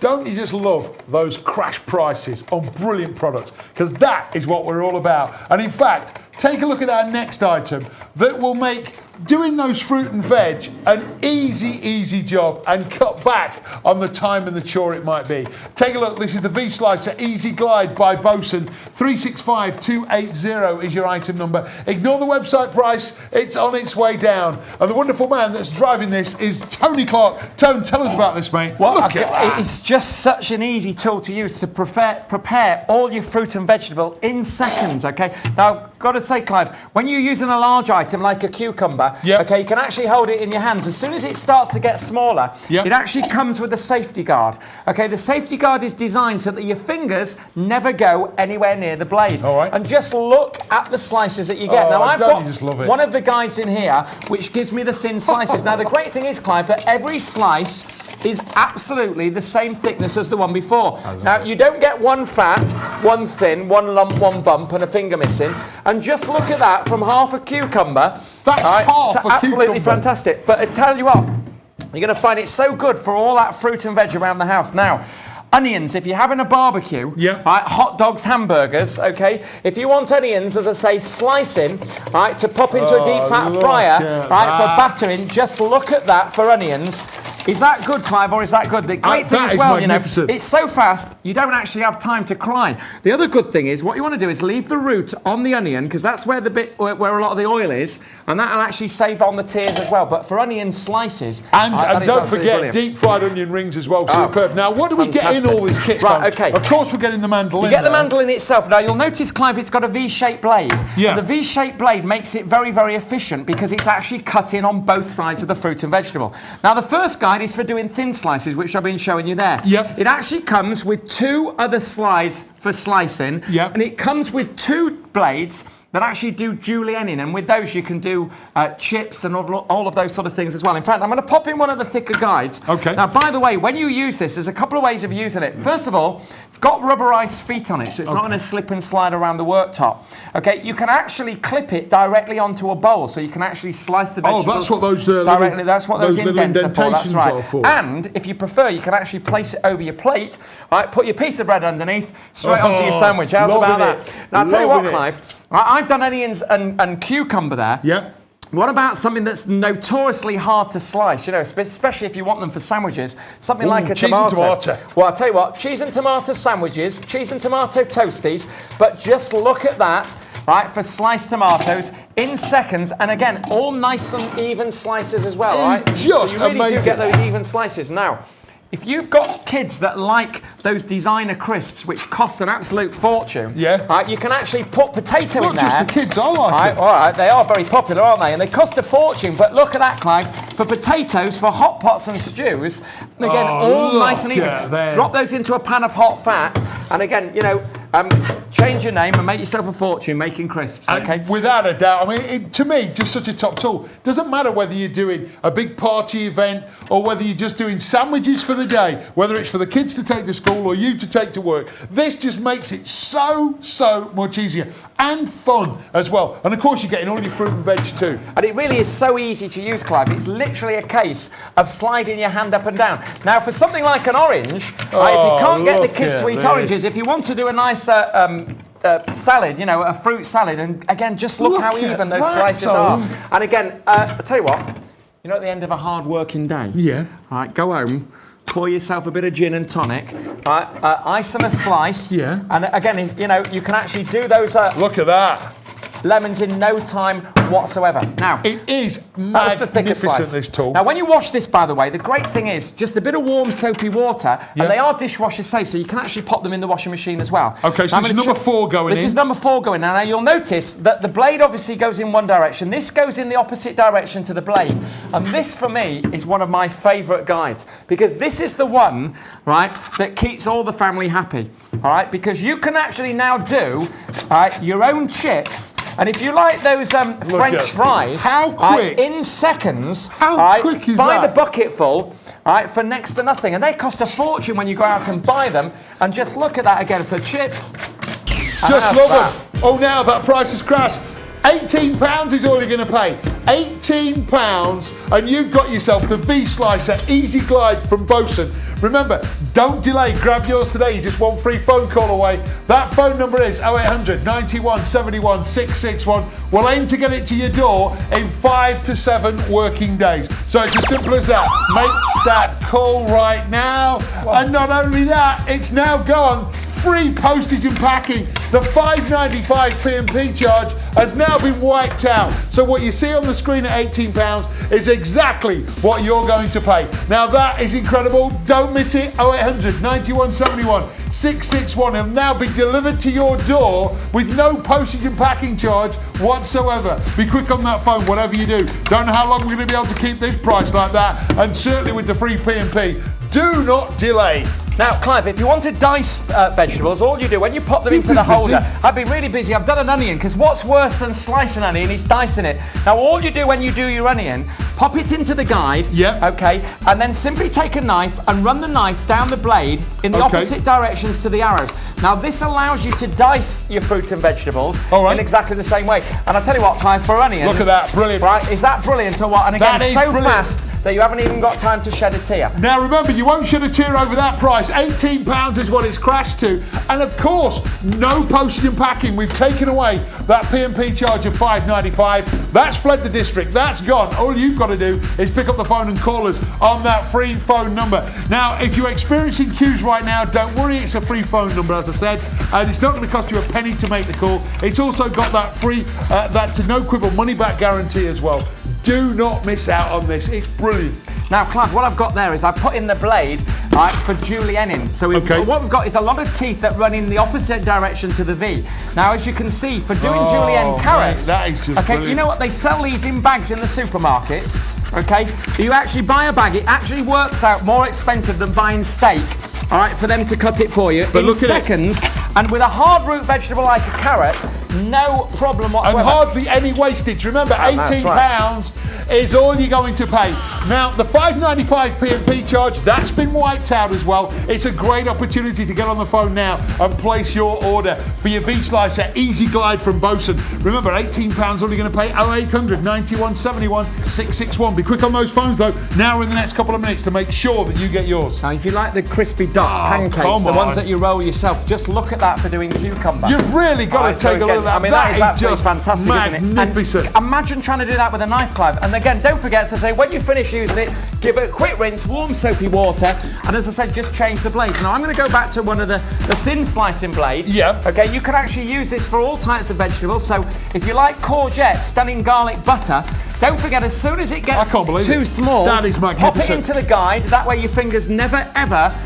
Don't you just love those crash prices on brilliant products? Because that is what we're all about. And in fact, take a look at our next item that will make doing those fruit and veg an easy job and cut back on the time and the chore it might be. Take a look, this is the V-Slicer Easy Glide by Bosun. 365280 is your item number. Ignore the website price, it's on its way down. And the wonderful man that's driving this is Tony Clark. Tone, tell us about this, mate. Well, look at that. It's just such an easy tool to use to prepare all your fruit and vegetable in seconds, okay? Now, I've got to say, Clive, when you're using a large item like a cucumber, okay, you can actually hold it in your hands. As soon as it starts to get smaller, it actually comes with a safety guard. Okay, the safety guard is designed so that your fingers never go anywhere near the blade. All right. And just look at the slices that you get. Now, I've got one of the guides in here which gives me the thin slices. Now, the great thing is, Clive, that every slice is absolutely the same thickness as the one before. Now, you don't get one fat, one thin, one lump, one bump, and a finger missing. And just look at that from half a cucumber. That's half a cucumber. Absolutely fantastic. But I tell you what, you're going to find it so good for all that fruit and veg around the house. Now, onions, if you're having a barbecue, right, hot dogs, hamburgers, okay? If you want onions, as I say, slicing, right, to pop into a deep fat fryer, right, for battering, just look at that for onions. Is that good, Clive, or is that good? The great thing as well, you know, it's so fast, you don't actually have time to cry. The other good thing is, what you want to do is leave the root on the onion, because that's where the bit where a lot of the oil is, and that'll actually save on the tears as well. But for onion slices, and don't forget deep fried onion rings as well. Superb. Now, what do we get in all this kit? Right, okay. Of course, we're getting the mandolin. You get the mandolin itself. Now, you'll notice, Clive, it's got a V-shaped blade. Yeah. And the V-shaped blade makes it very efficient because it's actually cut in on both sides of the fruit and vegetable. Now, the first guide is for doing thin slices, which I've been showing you there. Yep. It actually comes with two other slides for slicing. Yep. And it comes with two blades that actually do julienning, and with those you can do chips and all of those sort of things as well. In fact, I'm going to pop in one of the thicker guides. Okay. Now, by the way, when you use this, there's a couple of ways of using it. First of all, it's got rubberized feet on it, so it's not going to slip and slide around the worktop. Okay, you can actually clip it directly onto a bowl, so you can actually slice the vegetables. Oh, that's what those directly. That's what those indents are for. That's right. Are for. And if you prefer, you can actually place it over your plate. Right, put your piece of bread underneath, straight onto your sandwich. How's about that? Now, I'll tell you what, Clive. I've done onions and cucumber there. Yep. What about something that's notoriously hard to slice, you know, especially if you want them for sandwiches? Something like a tomato. Cheese and tomato. Well, I'll tell you what, cheese and tomato sandwiches, cheese and tomato toasties, but just look at that, right, for sliced tomatoes in seconds, and again, all nice and even slices as well, right? It's just so you really amazing. do get those even slices. Now, if you've got kids that like those designer crisps, which cost an absolute fortune, right, you can actually put potato in there. Not just the kids, I like them. All right, they are very popular, aren't they? And they cost a fortune, but look at that, Clive. For potatoes, for hot pots and stews, and again, all nice and even. Drop those into a pan of hot fat, and again, you know, change your name and make yourself a fortune making crisps, okay? Without a doubt. I mean, to me, just such a top tool. Doesn't matter whether you're doing a big party event or whether you're just doing sandwiches for the day, whether it's for the kids to take to school or you to take to work. This just makes it so much easier and fun as well. And of course, you're getting all your fruit and veg too. And it really is so easy to use, Clive. It's literally a case of sliding your hand up and down. Now, for something like an orange, if you can't get the kids to eat oranges, if you want to do a nice salad, you know, a fruit salad, and again, just look how even those slices are. And again, I'll tell you what, you know, at the end of a hard working day, all right, go home, pour yourself a bit of gin and tonic, right, ice and a slice, and again, you know, you can actually do those. Look at that. Lemons in no time whatsoever. Now, it is magnificent, this tool. Now, when you wash this, by the way, the great thing is just a bit of warm soapy water, and they are dishwasher safe, so you can actually pop them in the washing machine as well. Okay, so this is number 4 going in. This is number 4 going in. Now, you'll notice that the blade obviously goes in one direction. This goes in the opposite direction to the blade. And this, for me, is one of my favourite guides, because this is the one, right, that keeps all the family happy, all right? Because you can actually now do your own chips. And if you like those French fries, how quick, in seconds, quick is buy that? the bucket full, for next to nothing. And they cost a fortune when you go out and buy them. And just look at that again for chips. Just love them. Oh, now that price has crashed. £18 is all you're going to pay. £18 and you've got yourself the V-Slicer Easy Glide from Bosun. Remember, don't delay, grab yours today, you're just one free phone call away. That phone number is 0800 91 71 661. We'll aim to get it to your door in 5 to 7 working days. So it's as simple as that. Make that call right now. And not only that, it's now gone. Free postage and packing. The £5.95 P&P charge has now been wiped out. So what you see on the screen at £18 is exactly what you're going to pay. Now that is incredible. Don't miss it. 0800 91 71 661. It'll now be delivered to your door with no postage and packing charge whatsoever. Be quick on that phone, whatever you do. Don't know how long we're going to be able to keep this price like that. And certainly with the free P&P, do not delay. Now, Clive, if you want to dice vegetables, all you do, when you pop them into the holder, I've been really busy, I've done an onion, because what's worse than slicing an onion is dicing it. Now, all you do when you do your onion, pop it into the guide, okay, and then simply take a knife and run the knife down the blade in the opposite directions to the arrows. Now, this allows you to dice your fruits and vegetables in exactly the same way. And I'll tell you what, Clive, for onions... Look at that, brilliant. Right, is that brilliant or what? And again, so fast that you haven't even got time to shed a tear. Now remember, you won't shed a tear over that price. £18 is what it's crashed to. And of course, no postage and packing. We've taken away that P&P charge of £5.95. That's fled the district. That's gone. All you've got to do is pick up the phone and call us on that free phone number. Now, if you're experiencing queues right now, don't worry. It's a free phone number, as I said. And it's not going to cost you a penny to make the call. It's also got that free, that to no quibble money back guarantee as well. Do not miss out on this. It's brilliant. Now, Clive, what I've got there is I've put in the blade for julienning. So what we've got is a lot of teeth that run in the opposite direction to the V. Now, as you can see, for doing julienne carrots, that is just brilliant. You know what? They sell these in bags in the supermarkets. Okay, you actually buy a bag. It actually works out more expensive than buying steak. All right, for them to cut it for you in seconds, and with a hard root vegetable like a carrot, no problem whatsoever. And hardly any wastage. Remember, £18 is all you're going to pay. Now, the £5.95 P&P charge, that's been wiped out as well. It's a great opportunity to get on the phone now and place your order for your V-Slicer Easy Glide from Bosun. Remember, £18 all you're going to pay. 0800 91 71 661. Be quick on those phones, though, now or in the next couple of minutes to make sure that you get yours. Now, if you like the crispy duck pancakes, the ones that you roll yourself, just look at that for doing cucumber. You've really got to take a look at that. I mean, that is absolutely fantastic, magnificent. Isn't it? And imagine trying to do that with a knife, Clive. And again, don't forget to say, when you finish using it, give it a quick rinse, warm soapy water, and as I said, just change the blades. Now, I'm going to go back to one of the thin slicing blade. Yeah. Okay, you can actually use this for all types of vegetables. So if you like courgette, stunning garlic butter, don't forget, as soon as it gets too small, that is pop it into the guide. That way your fingers never, ever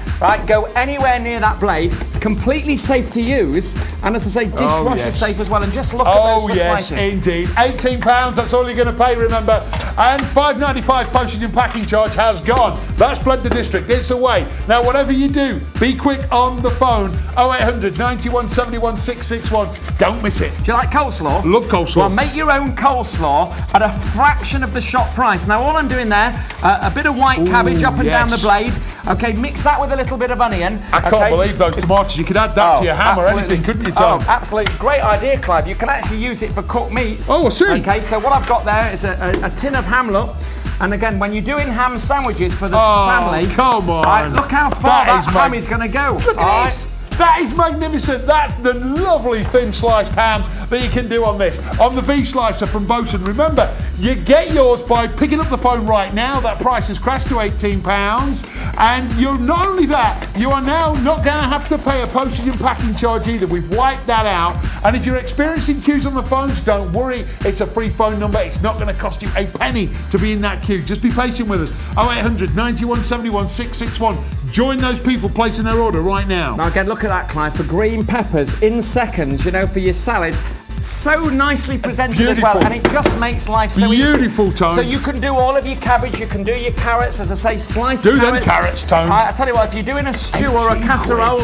go anywhere near that blade. Completely safe to use. And as I say, dishwasher safe as well. And just look at those slices. Indeed. £18, that's all you're going to pay, remember. And £5.95 postage and packing charge has gone. That's fled the district. It's away. Now, whatever you do, be quick on the phone. 0800 91 71 661. Don't miss it. Do you like coleslaw? Love coleslaw. Well, make your own coleslaw at a fraction of the shop price. Now, all I'm doing there, a bit of white cabbage up and down the blade. Okay, mix that with a little bit of onion. I can't believe those tomatoes. You could add that to your ham or anything, couldn't you, Tom? Oh, absolutely. Great idea, Clive. You can actually use it for cooked meats. Oh, I see. Okay, so what I've got there is a tin of hamlet. And again, when you're doing ham sandwiches for the family, come on. Look how far that ham is going to go. Look at this. That is magnificent. That's the lovely thin sliced ham that you can do on this. On the V-Slicer from Bosun. Remember, you get yours by picking up the phone right now. That price has crashed to £18. And you're not only that, you are now not going to have to pay a postage and packing charge either. We've wiped that out. And if you're experiencing queues on the phones, don't worry. It's a free phone number. It's not going to cost you a penny to be in that queue. Just be patient with us. 0800 91 71 661. Join those people placing their order right now. Now again, look at that, Clive, for green peppers in seconds, for your salads. So nicely presented as well, and it just makes life so easy. Beautiful, Tone. So you can do all of your cabbage, you can do your carrots, as I say, slice carrots. Do them carrots, Tone. I tell you what, if you're doing a stew or a casserole,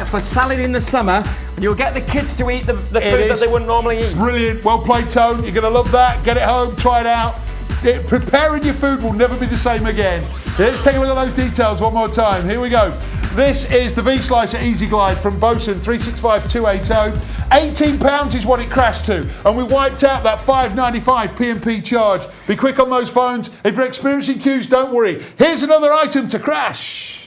for salad in the summer, you'll get the kids to eat the food that they wouldn't normally eat. Brilliant, well played, Tone. You're going to love that. Get it home, try it out. Preparing your food will never be the same again. Let's take a look at those details one more time. Here we go. This is the V-Slicer Easy Glide from Bosun 365280. £18 is what it crashed to, and we wiped out that £5.95 P&P charge. Be quick on those phones. If you're experiencing queues, don't worry. Here's another item to crash.